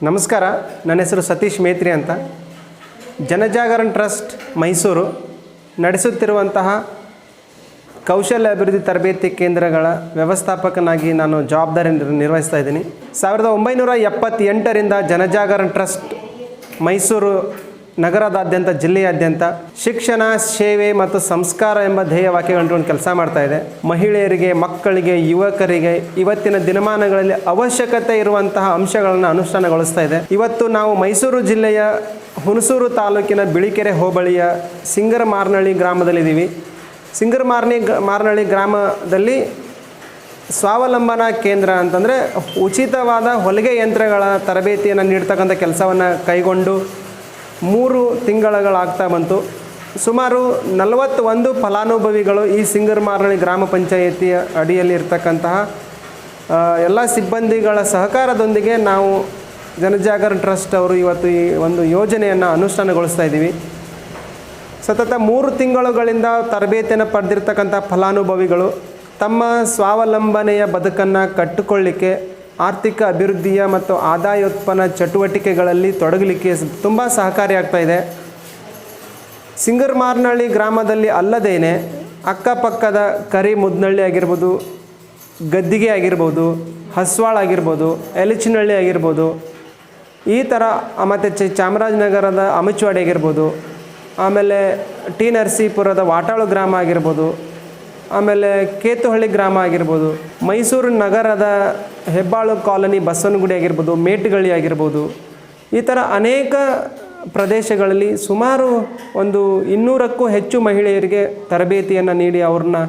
ನಮಸ್ಕಾರ, ನನ್ನ ಹೆಸರು ಸತೀಶ್ ಮೇತ್ರಿ ಅಂತ. ಜನಜಾಗರಣ ಟ್ರಸ್ಟ್ ಮೈಸೂರು ನಡೆಸುತ್ತಿರುವಂತಹ ಕೌಶಲ್ಯ ಅಭಿವೃದ್ಧಿ ತರಬೇತಿ ಕೇಂದ್ರಗಳ ವ್ಯವಸ್ಥಾಪಕನಾಗಿ ನಾನು ಜವಾಬ್ದಾರಿ ನಿರ್ವಹಿಸ್ತಾ ಇದ್ದೀನಿ. 1978ರಿಂದ ಜನಜಾಗರಣ ಟ್ರಸ್ಟ್ ಮೈಸೂರು ನಗರದಾದ್ಯಂತ, ಜಿಲ್ಲೆಯಾದ್ಯಂತ ಶಿಕ್ಷಣ, ಸೇವೆ ಮತ್ತು ಸಂಸ್ಕಾರ ಎಂಬ ಧ್ಯೇಯ ವಾಕ್ಯಗಳನ್ನು ಕೆಲಸ ಮಾಡ್ತಾ ಇದೆ. ಮಹಿಳೆಯರಿಗೆ, ಮಕ್ಕಳಿಗೆ, ಯುವಕರಿಗೆ ಇವತ್ತಿನ ದಿನಮಾನಗಳಲ್ಲಿ ಅವಶ್ಯಕತೆ ಇರುವಂತಹ ಅಂಶಗಳನ್ನು ಅನುಷ್ಠಾನಗೊಳಿಸ್ತಾ ಇದೆ. ಇವತ್ತು ನಾವು ಮೈಸೂರು ಜಿಲ್ಲೆಯ ಹುಣಸೂರು ತಾಲೂಕಿನ ಬಿಳಿಕೆರೆ ಹೋಬಳಿಯ ಸಿಂಗರಮಾರನಹಳ್ಳಿ ಗ್ರಾಮದಲ್ಲಿದ್ದೀವಿ. ಸಿಂಗರಮಾರನಹಳ್ಳಿ ಗ್ರಾಮದಲ್ಲಿ ಸ್ವಾವಲಂಬನಾ ಕೇಂದ್ರ ಅಂತಂದರೆ ಉಚಿತವಾದ ಹೊಲಿಗೆ ಯಂತ್ರಗಳ ತರಬೇತಿಯನ್ನು ನೀಡ್ತಕ್ಕಂಥ ಕೆಲಸವನ್ನು ಕೈಗೊಂಡು 3 ತಿಂಗಳಾಗ್ತಾ ಬಂತು. ಸುಮಾರು 41 ಫಲಾನುಭವಿಗಳು ಈ ಸಿಂಗರಮಾರನಹಳ್ಳಿ ಗ್ರಾಮ ಪಂಚಾಯಿತಿಯ ಅಡಿಯಲ್ಲಿ ಇರ್ತಕ್ಕಂತಹ ಎಲ್ಲ ಸಿಬ್ಬಂದಿಗಳ ಸಹಕಾರದೊಂದಿಗೆ ನಾವು ಜನಜಾಗರಣ ಟ್ರಸ್ಟ್ ಅವರು ಇವತ್ತು ಈ ಒಂದು ಯೋಜನೆಯನ್ನು ಅನುಷ್ಠಾನಗೊಳಿಸ್ತಾ ಇದ್ದೀವಿ. ಸತತ 3 ತಿಂಗಳುಗಳಿಂದ ತರಬೇತಿಯನ್ನು ಪಡೆದಿರ್ತಕ್ಕಂಥ ಫಲಾನುಭವಿಗಳು ತಮ್ಮ ಸ್ವಾವಲಂಬನೆಯ ಬದುಕನ್ನು ಕಟ್ಟಿಕೊಳ್ಳಿಕ್ಕೆ, ಆರ್ಥಿಕ ಅಭಿವೃದ್ಧಿಯ ಮತ್ತು ಆದಾಯೋತ್ಪನ್ನ ಚಟುವಟಿಕೆಗಳಲ್ಲಿ ತೊಡಗಲಿಕ್ಕೆ ತುಂಬ ಸಹಕಾರಿಯಾಗ್ತಾ ಇದೆ. ಸಿಂಗರಮಾರನಹಳ್ಳಿ ಗ್ರಾಮದಲ್ಲಿ ಅಲ್ಲದೇನೆ ಅಕ್ಕಪಕ್ಕದ ಕರಿಮುದ್ನಹಳ್ಳಿ ಆಗಿರ್ಬೋದು, ಗದ್ದಿಗೆ ಆಗಿರ್ಬೋದು, ಹಸ್ವಾಳ ಆಗಿರ್ಬೋದು, ಎಲಚಿನಹಳ್ಳಿ ಆಗಿರ್ಬೋದು, ಈ ಥರ ಮತ್ತು ಚಾಮರಾಜನಗರದ ಅಮಚವಾಡಿ ಆಗಿರ್ಬೋದು, ಆಮೇಲೆ ಟಿ ನರಸೀಪುರದ ವಾಟಾಳು ಗ್ರಾಮ ಆಗಿರ್ಬೋದು, ಆಮೇಲೆ ಕೇತುಹಳ್ಳಿ ಗ್ರಾಮ ಆಗಿರ್ಬೋದು, ಮೈಸೂರು ನಗರದ ಹೆಬ್ಬಾಳು ಕಾಲೋನಿ ಬಸವನಗುಡಿ ಆಗಿರ್ಬೋದು, ಮೇಟುಗಳ್ಳಿ ಆಗಿರ್ಬೋದು, ಈ ಥರ ಅನೇಕ ಪ್ರದೇಶಗಳಲ್ಲಿ ಸುಮಾರು ಒಂದು 200ಕ್ಕೂ ಹೆಚ್ಚು ಮಹಿಳೆಯರಿಗೆ ತರಬೇತಿಯನ್ನು ನೀಡಿ ಅವ್ರನ್ನ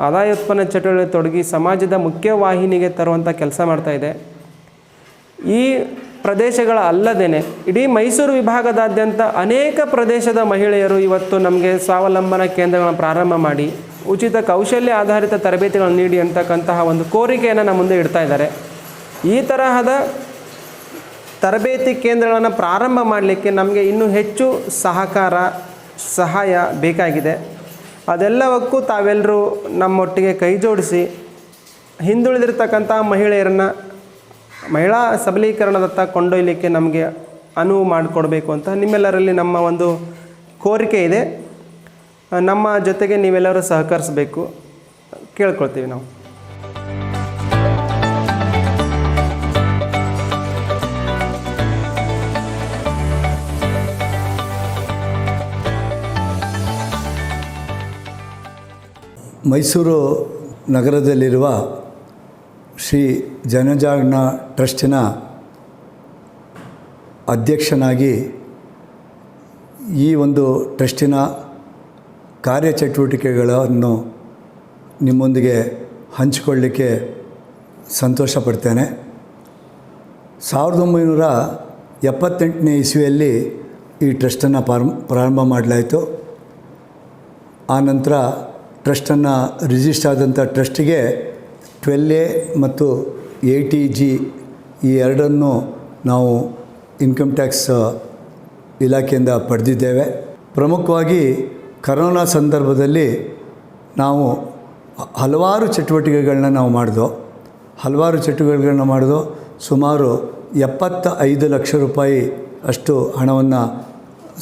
ಆದಾಯೋತ್ಪನ್ನ ಚಟುವಟಿಕೆ ತೊಡಗಿ ಸಮಾಜದ ಮುಖ್ಯವಾಹಿನಿಗೆ ತರುವಂಥ ಕೆಲಸ ಮಾಡ್ತಾಯಿದೆ. ಈ ಪ್ರದೇಶಗಳ ಅಲ್ಲದೇ ಇಡೀ ಮೈಸೂರು ವಿಭಾಗದಾದ್ಯಂತ ಅನೇಕ ಪ್ರದೇಶದ ಮಹಿಳೆಯರು ಇವತ್ತು ನಮಗೆ ಸ್ವಾವಲಂಬನಾ ಕೇಂದ್ರಗಳನ್ನು ಪ್ರಾರಂಭ ಮಾಡಿ ಉಚಿತ ಕೌಶಲ್ಯ ಆಧಾರಿತ ತರಬೇತಿಗಳನ್ನು ನೀಡಿ ಅಂತಕ್ಕಂತಹ ಒಂದು ಕೋರಿಕೆಯನ್ನು ನಮ್ಮ ಮುಂದೆ ಇಡ್ತಾ ಇದ್ದಾರೆ. ಈ ತರಹದ ತರಬೇತಿ ಕೇಂದ್ರಗಳನ್ನು ಪ್ರಾರಂಭ ಮಾಡಲಿಕ್ಕೆ ನಮಗೆ ಇನ್ನೂ ಹೆಚ್ಚು ಸಹಾಯ ಬೇಕಾಗಿದೆ. ಅದೆಲ್ಲವಕ್ಕೂ ತಾವೆಲ್ಲರೂ ನಮ್ಮೊಟ್ಟಿಗೆ ಕೈ ಜೋಡಿಸಿ ಹಿಂದುಳಿದಿರ್ತಕ್ಕಂಥ ಮಹಿಳೆಯರನ್ನು ಮಹಿಳಾ ಸಬಲೀಕರಣದತ್ತ ಕೊಂಡೊಯ್ಯಲಿಕ್ಕೆ ನಮಗೆ ಅನುವು ಮಾಡಿಕೊಡ್ಬೇಕು ಅಂತ ನಿಮ್ಮೆಲ್ಲರಲ್ಲಿ ನಮ್ಮ ಒಂದು ಕೋರಿಕೆ ಇದೆ. ನಮ್ಮ ಜೊತೆಗೆ ನೀವೆಲ್ಲರೂ ಸಹಕರಿಸಬೇಕು ಕೇಳ್ಕೊಳ್ತೀವಿ ನಾವು. ಮೈಸೂರು ನಗರದಲ್ಲಿರುವ ಶ್ರೀ ಜನಜಾಗರಣ ಟ್ರಸ್ಟಿನ ಅಧ್ಯಕ್ಷನಾಗಿ ಈ ಒಂದು ಟ್ರಸ್ಟಿನ ಕಾರ್ಯಚಟುವಟಿಕೆಗಳನ್ನು ನಿಮ್ಮೊಂದಿಗೆ ಹಂಚಿಕೊಳ್ಳಲಿಕ್ಕೆ ಸಂತೋಷ ಪಡ್ತೇನೆ. 1978ನೇ ಇಸ್ವಿಯಲ್ಲಿ ಈ ಟ್ರಸ್ಟನ್ನು ಪ್ರಾರಂಭ ಮಾಡಲಾಯಿತು. ಆನಂತರ ಟ್ರಸ್ಟನ್ನು ರಿಜಿಸ್ಟರ್ ಆದಂಥ ಟ್ರಸ್ಟಿಗೆ 12A ಮತ್ತು 80G ಈ ಎರಡನ್ನು ನಾವು ಇನ್ಕಮ್ ಟ್ಯಾಕ್ಸ್ ಇಲಾಖೆಯಿಂದ ಪಡೆದಿದ್ದೇವೆ. ಪ್ರಮುಖವಾಗಿ ಕರೋನಾ ಸಂದರ್ಭದಲ್ಲಿ ನಾವು ಹಲವಾರು ಚಟುವಟಿಕೆಗಳನ್ನ ಮಾಡಿದೋ ಸುಮಾರು 75 ಲಕ್ಷ ರೂಪಾಯಿ ಅಷ್ಟು ಹಣವನ್ನು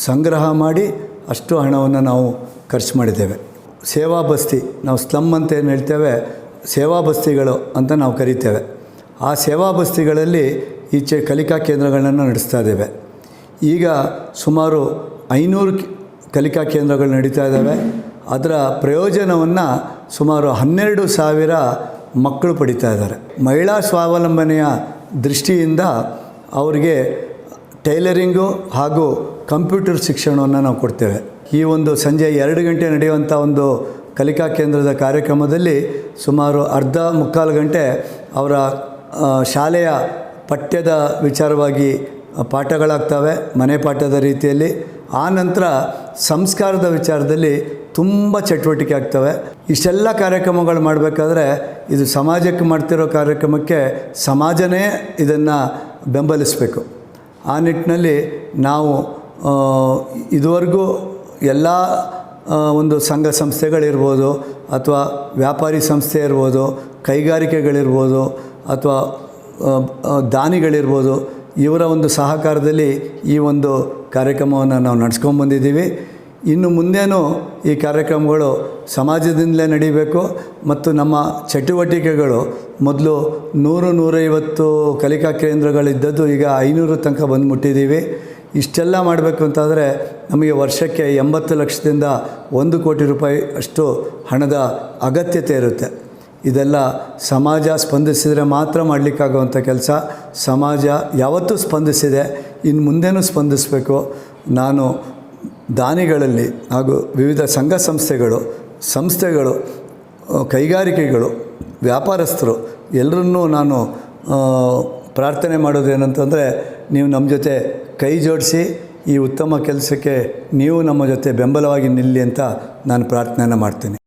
ಸಂಗ್ರಹ ಮಾಡಿ ಅಷ್ಟು ಹಣವನ್ನು ನಾವು ಖರ್ಚು ಮಾಡಿದ್ದೇವೆ. ಸೇವಾ ಬಸ್ತಿ, ನಾವು ಸ್ಲಮ್ ಅಂತ ಏನು ಹೇಳ್ತೇವೆ, ಸೇವಾ ಬಸ್ತಿಗಳು ಅಂತ ನಾವು ಕರಿತೇವೆ. ಆ ಸೇವಾ ಬಸ್ತಿಗಳಲ್ಲಿ ಈಚೆ ಕಲಿಕಾ ಕೇಂದ್ರಗಳನ್ನು ನಡೆಸ್ತಾ ಇದ್ದೇವೆ. ಈಗ ಸುಮಾರು 500 ಕಲಿಕಾ ಕೇಂದ್ರಗಳು ನಡೀತಾ ಇದ್ದಾವೆ. ಅದರ ಪ್ರಯೋಜನವನ್ನು ಸುಮಾರು 12,000 ಮಕ್ಕಳು ಪಡಿತಾ ಇದ್ದಾರೆ. ಮಹಿಳಾ ಸ್ವಾವಲಂಬನೆಯ ದೃಷ್ಟಿಯಿಂದ ಅವರಿಗೆ ಟೈಲರಿಂಗು ಹಾಗೂ ಕಂಪ್ಯೂಟರ್ ಶಿಕ್ಷಣವನ್ನು ನಾವು ಕೊಡ್ತೇವೆ. ಈ ಒಂದು ಸಂಜೆ 2 ಗಂಟೆ ನಡೆಯುವಂಥ ಒಂದು ಕಲಿಕಾ ಕೇಂದ್ರದ ಕಾರ್ಯಕ್ರಮದಲ್ಲಿ ಸುಮಾರು ಮುಕ್ಕಾಲು ಗಂಟೆ ಅವರ ಶಾಲೆಯ ಪಠ್ಯದ ವಿಚಾರವಾಗಿ ಪಾಠಗಳಾಗ್ತವೆ, ಮನೆ ಪಾಠದ ರೀತಿಯಲ್ಲಿ. ಆ ನಂತರ ಸಂಸ್ಕಾರದ ವಿಚಾರದಲ್ಲಿ ತುಂಬ ಚಟುವಟಿಕೆ ಆಗ್ತವೆ. ಇಷ್ಟೆಲ್ಲ ಕಾರ್ಯಕ್ರಮಗಳು ಮಾಡಬೇಕಾದ್ರೆ ಇದು ಸಮಾಜಕ್ಕೆ ಮಾಡ್ತಿರೋ ಕಾರ್ಯಕ್ರಮಕ್ಕೆ ಸಮಾಜನೇ ಇದನ್ನು ಬೆಂಬಲಿಸಬೇಕು. ಆ ನಿಟ್ಟಿನಲ್ಲಿ ನಾವು ಇದುವರೆಗೂ ಎಲ್ಲ ಒಂದು ಸಂಘ ಸಂಸ್ಥೆಗಳಿರ್ಬೋದು, ಅಥವಾ ವ್ಯಾಪಾರಿ ಸಂಸ್ಥೆ ಇರ್ಬೋದು, ಕೈಗಾರಿಕೆಗಳಿರ್ಬೋದು, ಅಥವಾ ದಾನಿಗಳಿರ್ಬೋದು, ಇವರ ಒಂದು ಸಹಕಾರದಲ್ಲಿ ಈ ಒಂದು ಕಾರ್ಯಕ್ರಮವನ್ನು ನಾವು ನಡೆಸ್ಕೊಂಡ್ಬಂದಿದ್ದೀವಿ. ಇನ್ನು ಮುಂದೇನೂ ಈ ಕಾರ್ಯಕ್ರಮಗಳು ಸಮಾಜದಿಂದಲೇ ನಡೀಬೇಕು ಮತ್ತು ನಮ್ಮ ಚಟುವಟಿಕೆಗಳು ಮೊದಲು 100-150 ಕಲಿಕಾ ಕೇಂದ್ರಗಳಿದ್ದದ್ದು ಈಗ 500 ತನಕ ಬಂದುಬಿಟ್ಟಿದ್ದೀವಿ. ಇಷ್ಟೆಲ್ಲ ಮಾಡಬೇಕು ಅಂತಾದರೆ ನಮಗೆ ವರ್ಷಕ್ಕೆ 80 ಲಕ್ಷದಿಂದ 1 ಕೋಟಿ ರೂಪಾಯಿ ಅಷ್ಟು ಹಣದ ಅಗತ್ಯತೆ ಇರುತ್ತೆ. ಇದೆಲ್ಲ ಸಮಾಜ ಸ್ಪಂದಿಸಿದರೆ ಮಾತ್ರ ಮಾಡಲಿಕ್ಕಾಗುವಂಥ ಕೆಲಸ. ಸಮಾಜ ಯಾವತ್ತೂ ಸ್ಪಂದಿಸಿದೆ, ಇನ್ನು ಮುಂದೇನೂ ಸ್ಪಂದಿಸಬೇಕು. ನಾನು ದಾನಿಗಳಲ್ಲಿ ಹಾಗೂ ವಿವಿಧ ಸಂಘ ಸಂಸ್ಥೆಗಳು ಕೈಗಾರಿಕೆಗಳು ವ್ಯಾಪಾರಸ್ಥರು ಎಲ್ಲರನ್ನೂ ನಾನು ಪ್ರಾರ್ಥನೆ ಮಾಡೋದು ಏನಂತಂದರೆ, ನೀವು ನಮ್ಮ ಜೊತೆ ಕೈ ಜೋಡಿಸಿ ಈ ಉತ್ತಮ ಕೆಲಸಕ್ಕೆ ನೀವು ನಮ್ಮ ಜೊತೆ ಬೆಂಬಲವಾಗಿ ನಿಲ್ಲಿ ಅಂತ ನಾನು ಪ್ರಾರ್ಥನೆಯನ್ನು ಮಾಡ್ತೀನಿ.